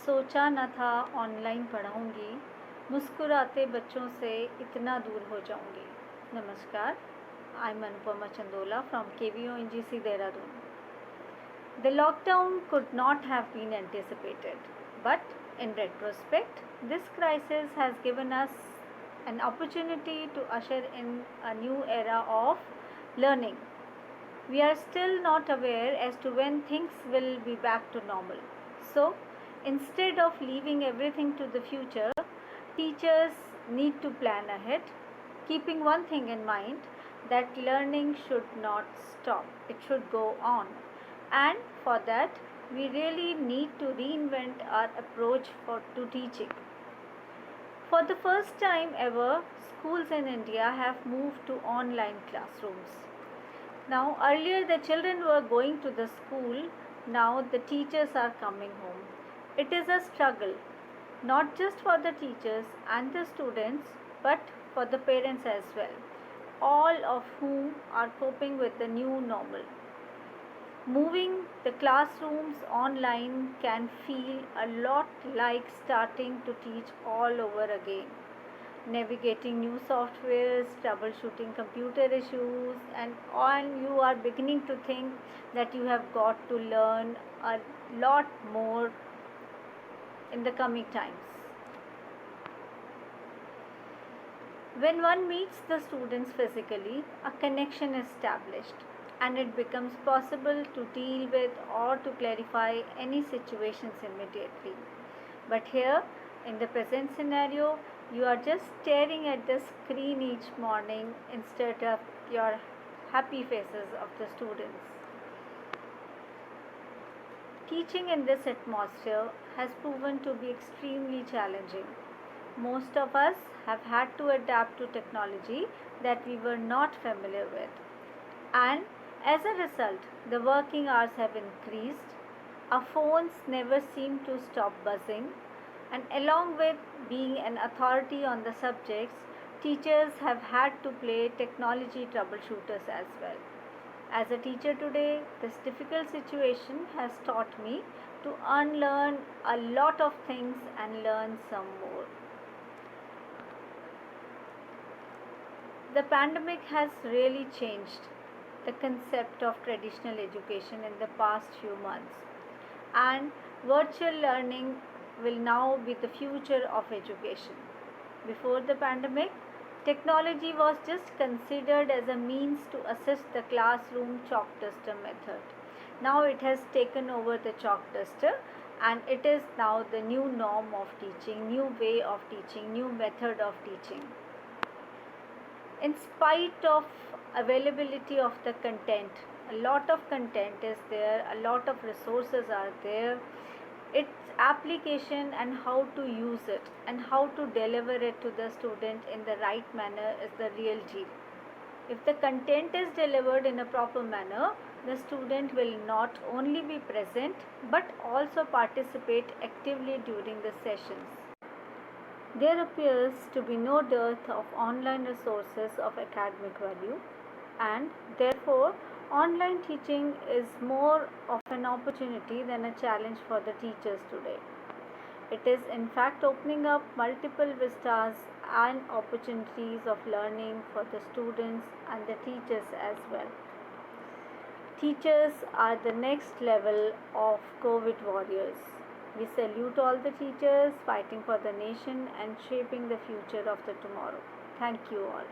सोचा न था ऑनलाइन पढ़ाऊँगी, मुस्कुराते बच्चों से इतना दूर हो जाऊँगी। नमस्कार, I am Anupama Chandola from KVO NGC Dehradun. The lockdown could not have been anticipated, but in retrospect, this crisis has given us an opportunity to usher in a new era of learning. We are still not aware as to when things will be back to normal. So, instead of leaving everything to the future, teachers need to plan ahead, keeping one thing in mind, that learning should not stop, it should go on. And for that, we really need to reinvent our approach to teaching. For the first time ever, schools in India have moved to online classrooms. Now, earlier the children were going to the school, now the teachers are coming home. It is a struggle, not just for the teachers and the students, but for the parents as well, all of whom are coping with the new normal. Moving the classrooms online can feel a lot like starting to teach all over again. Navigating new softwares, troubleshooting computer issues, and you are beginning to think that you have got to learn a lot more in the coming times. When one meets the students physically, a connection is established and it becomes possible to deal with or to clarify any situations immediately. But here, in the present scenario, you are just staring at the screen each morning instead of your happy faces of the students. Teaching in this atmosphere has proven to be extremely challenging. Most of us have had to adapt to technology that we were not familiar with. And as a result, the working hours have increased, our phones never seem to stop buzzing, and along with being an authority on the subjects, teachers have had to play technology troubleshooters as well. As a teacher today, this difficult situation has taught me to unlearn a lot of things and learn some more. The pandemic has really changed the concept of traditional education in the past few months, and virtual learning will now be the future of education. Before the pandemic, technology was just considered as a means to assist the classroom chalk duster method. Now it has taken over the chalk duster, and it is now the new norm of teaching, new way of teaching, new method of teaching. In spite of availability of the content, a lot of content is there, a lot of resources are there, its application and how to use it and how to deliver it to the student in the right manner is the real deal. If the content is delivered in a proper manner, the student will not only be present but also participate actively during the sessions. There appears to be no dearth of online resources of academic value, and therefore online teaching is more of an opportunity than a challenge for the teachers today. It is in fact opening up multiple vistas and opportunities of learning for the students and the teachers as well. Teachers are the next level of COVID warriors. We salute all the teachers fighting for the nation and shaping the future of the tomorrow. Thank you all.